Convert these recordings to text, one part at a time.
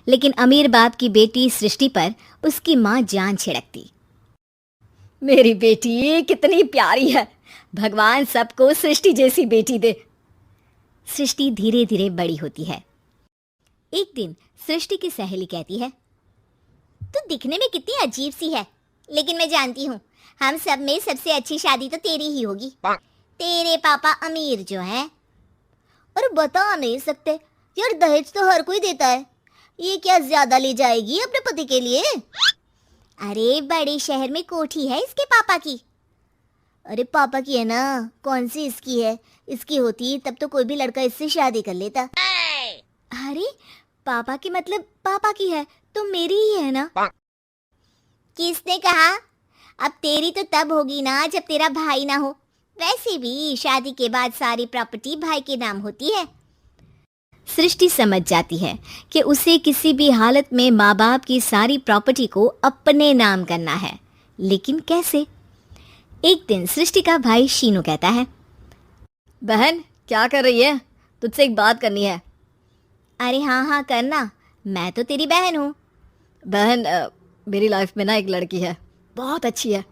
लेकिन अमीर बाप की बेटी सृष्टि पर उसकी माँ जान छिड़कती। मेरी बेटी कितनी प्यारी है, भगवान सबको सृष्टि जैसी बेटी दे। सृष्टि धीरे धीरे बड़ी होती है। एक दिन सृष्टि की सहेली कहती है, तू दिखने में कितनी अजीब सी है, लेकिन मैं जानती हूँ हम सब में सबसे अच्छी शादी तो तेरी ही होगी। तेरे पापा अमीर जो हैं। और बता नहीं सकते यार, दहेज तो हर कोई देता है, ये क्या ज्यादा ले जाएगी अपने पति के लिए? अरे बड़े शहर में कोठी है इसके पापा की। अरे पापा की है ना, कौन सी इसकी है? इसकी होती तब तो कोई भी लड़का इससे शादी कर लेता। अरे पापा की मतलब पापा की है तो मेरी ही है ना? किसने कहा? अब तेरी तो तब होगी ना जब तेरा भाई ना हो। वैसे भी शादी के बाद सारी प्रॉपर्टी भाई के नाम होती है। सृष्टि समझ जाती है कि उसे किसी भी हालत में माँ बाप की सारी प्रॉपर्टी को अपने नाम करना है, लेकिन कैसे? एक दिन सृष्टि का भाई शीनू कहता है, बहन क्या कर रही है? तुझसे एक बात करनी है। अरे हाँ हाँ करना, मैं तो तेरी बहन हूँ। बहन मेरी लाइफ में ना एक लड़की है, बहुत अच्छी है।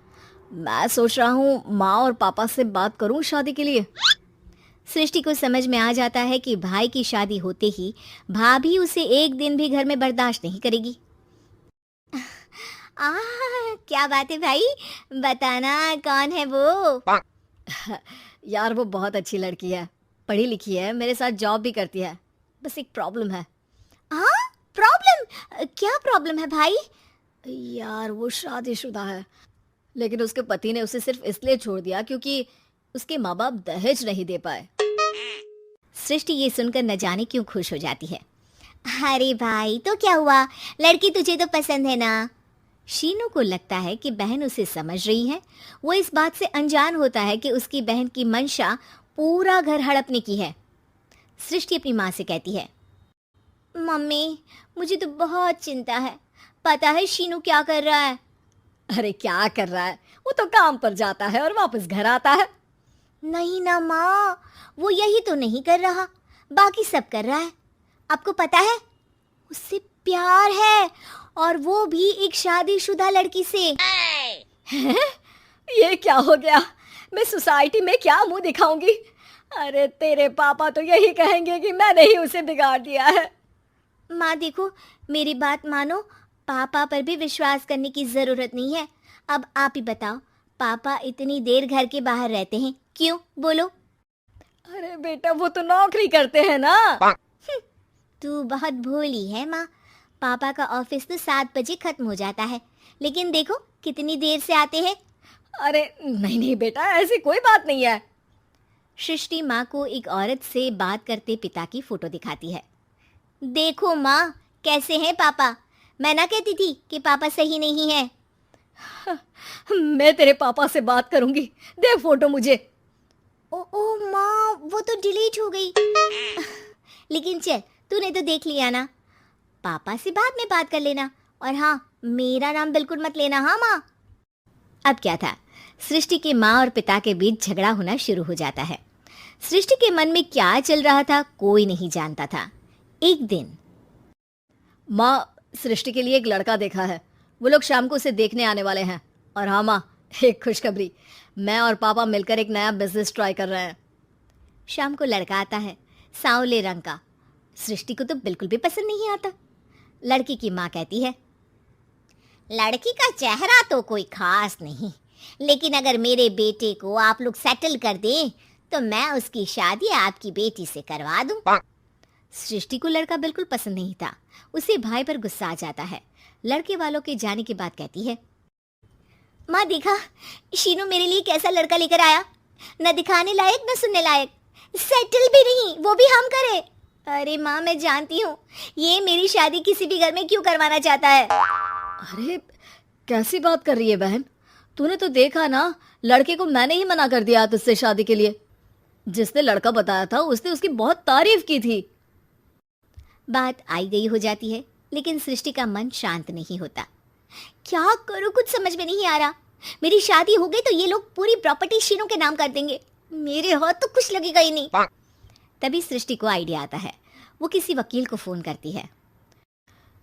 मैं सोच रहा हूँ माँ और पापा से बात करूँ शादी के लिए। सृष्टि को समझ में आ जाता है कि भाई की शादी होते ही भाभी उसे एक दिन भी घर में बर्दाश्त नहीं करेगी। क्या बात है भाई, बताना कौन है वो? यार वो बहुत अच्छी लड़की है, पढ़ी लिखी है, मेरे साथ जॉब भी करती है। बस एक प्रॉब्लम है। हाँ प्रॉब्लम? क्या प्रॉब्लम है भाई? यार वो शादीशुदा है, लेकिन उसके पति ने उसे सिर्फ इसलिए छोड़ दिया क्योंकि उसके माँ बाप दहेज नहीं दे पाए। सृष्टि ये सुनकर न जाने क्यों खुश हो जाती है। अरे भाई तो क्या हुआ, लड़की तुझे तो पसंद है ना? शीनू को लगता है कि बहन उसे समझ रही है। वो इस बात से अनजान होता है कि उसकी बहन की मंशा पूरा घर हड़पने की है। सृष्टि अपनी माँ से कहती है, मम्मी मुझे तो बहुत चिंता है, पता है शीनू क्या कर रहा है? अरे क्या कर रहा है, वो तो काम पर जाता है और वापस घर आता है। नहीं ना माँ, वो यही तो नहीं कर रहा, बाकी सब कर रहा है। आपको पता है उससे प्यार है, और वो भी एक शादीशुदा लड़की से। ये क्या हो गया, मैं सोसाइटी में क्या मुंह दिखाऊंगी? अरे तेरे पापा तो यही कहेंगे कि मैंने ही उसे बिगाड़ दिया है। माँ देखो मेरी बात मानो, पापा पर भी विश्वास करने की जरूरत नहीं है। अब आप ही बताओ, पापा इतनी देर घर के बाहर रहते हैं क्यों, बोलो? अरे बेटा वो तो नौकरी करते हैं ना। तू बहुत भोली है माँ, पापा का ऑफिस तो 7 बजे खत्म हो जाता है, लेकिन देखो कितनी देर से आते हैं। अरे नहीं नहीं बेटा, ऐसी कोई बात नहीं है। सृष्टि माँ को एक औरत से बात करते पिता की फोटो दिखाती है। देखो माँ कैसे हैं पापा, मैं ना कहती थी कि पापा सही नहीं है। मैं तेरे पापा से बात करूंगी, दे फोटो मुझे। ओ माँ वो तो डिलीट हो गई। लेकिन चल तूने तो देख लिया ना, पापा से बाद में बात कर लेना, और हाँ मेरा नाम बिल्कुल मत लेना। हाँ माँ। अब क्या था, सृष्टि के माँ और पिता के बीच झगड़ा होना शुरू हो जाता है। सृष्टि के मन में क्या चल रहा था कोई नहीं जानता था। एक दिन, माँ सृष्टि के लिए एक लड़का देखा है, वो लोग शाम को उसे देखने आने वाले हैं। और हाँ माँ एक खुशखबरी, मैं और पापा मिलकर एक नया बिजनेस ट्राई कर रहे हैं। शाम को लड़का आता है, सांवले रंग का। सृष्टि को तो बिल्कुल भी पसंद नहीं आता। लड़की की माँ कहती है, लड़की का चेहरा तो कोई खास नहीं, लेकिन अगर मेरे बेटे को आप लोग सेटल कर दें तो मैं उसकी शादी आपकी बेटी से करवा दूं। सृष्टि को लड़का बिल्कुल पसंद नहीं था। उसे भाई पर गुस्सा आ जाता है। लड़के वालों के जाने के बाद कहती है, माँ देखा शीनू मेरे लिए कैसा लड़का लेकर आया, न दिखाने लायक न सुनने लायक, सेटल भी नहीं, वो भी हम करे। अरे माँ मैं जानती हूँ ये मेरी शादी किसी भी घर में क्यों करवाना चाहता है। अरे कैसी बात कर रही है बहन, तूने तो देखा ना, लड़के को मैंने ही मना कर दिया तुझसे शादी के लिए। जिसने लड़का बताया था उसने उसकी बहुत तारीफ की थी। बात आई गई हो जाती है, लेकिन सृष्टि का मन शांत नहीं होता। क्या करूं कुछ समझ में नहीं आ रहा। मेरी शादी हो गई तो ये लोग पूरी प्रॉपर्टी शीनू के नाम कर देंगे, मेरे हाथ तो कुछ लगेगा ही नहीं। तभी सृष्टि को आइडिया आता है। वो किसी वकील को फोन करती है।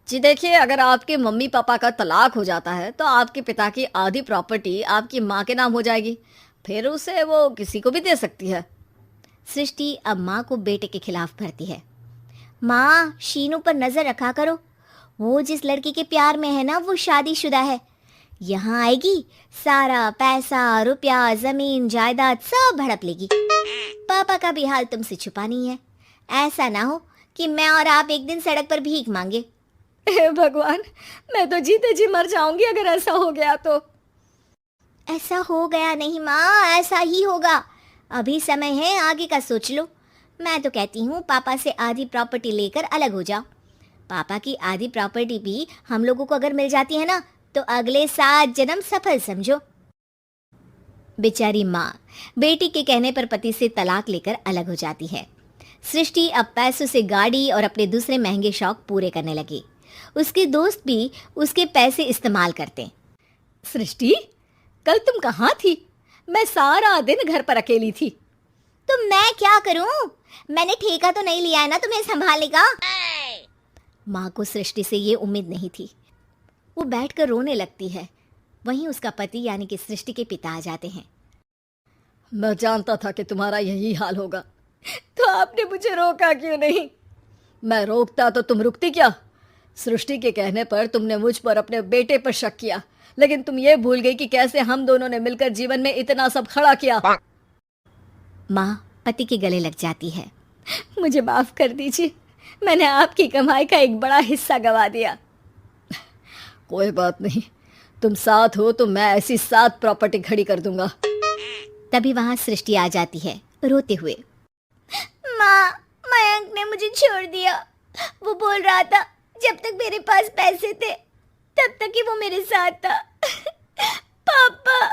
जी देखिए, अगर आपके मम्मी पापा का तलाक हो जाता है तो आपके पिता की आधी प्रॉपर्टी आपकी माँ के नाम हो जाएगी। फिर उसे वो किसी को भी दे सकती है। सृष्टि अब माँ को बेटे के खिलाफ भरती है। माँ, शीनू पर नजर रखा करो। वो जिस लड़की के प्यार में है ना, वो शादीशुदा है। यहाँ आएगी, सारा पैसा, रुपया, जमीन, जायदाद सब हड़प लेगी। पापा का भी हाल तुमसे छुपा नहीं है। ऐसा ना हो कि मैं और आप एक दिन सड़क पर भीख मांगे। हे भगवान, मैं तो जीते जी मर जाऊंगी अगर ऐसा हो गया तो। ऐसा हो गया नहीं माँ, ऐसा ही होगा। अभी समय है, आगे का सोच लो। मैं तो कहती हूँ पापा से आधी प्रॉपर्टी लेकर अलग हो जाओ। पापा की आधी प्रॉपर्टी भी हम लोगों को अगर मिल जाती है ना, तो अगले 7 जन्म सफल समझो। बेचारी माँ बेटी के कहने पर पति से तलाक लेकर अलग हो जाती है। सृष्टि अब पैसों से गाड़ी और अपने दूसरे महंगे शौक पूरे करने लगी। उसके दोस्त भी उसके पैसे इस्तेमाल करते। सृष्टि, कल तुम कहाँ थी? मैं सारा दिन घर पर अकेली थी। तो मैं क्या करूं? मैंने ठेका तो नहीं लिया है ना तुम्हें संभालने का। माँ को सृष्टि से ये उम्मीद नहीं थी। वो बैठकर रोने लगती है। वहीं उसका पति यानी कि सृष्टि के पिता आ जाते हैं। मैं जानता था कि तुम्हारा यही हाल होगा, तो आपने मुझे रोका क्यों नहीं? मैं रोकता तो तुम रुकती क्या? सृष्टि के कहने पर तुमने मुझ पर अपने बेटे पर शक किया, लेकिन तुम ये भूल गई कि कैसे हम दोनों ने मिलकर जीवन में इतना सब खड़ा किया। माँ पति के गले लग जाती है। मुझे माफ कर दीजिए, मैंने आपकी कमाई का एक बड़ा हिस्सा गवा दिया। कोई बात नहीं, तुम साथ हो तो मैं ऐसी 7 प्रॉपर्टी खड़ी कर दूंगा। तभी वहां सृष्टि आ जाती है रोते हुए। माँ, मयंक ने मुझे छोड़ दिया। वो बोल रहा था जब तक मेरे पास पैसे थे तब तक ही वो मेरे साथ था। पापा,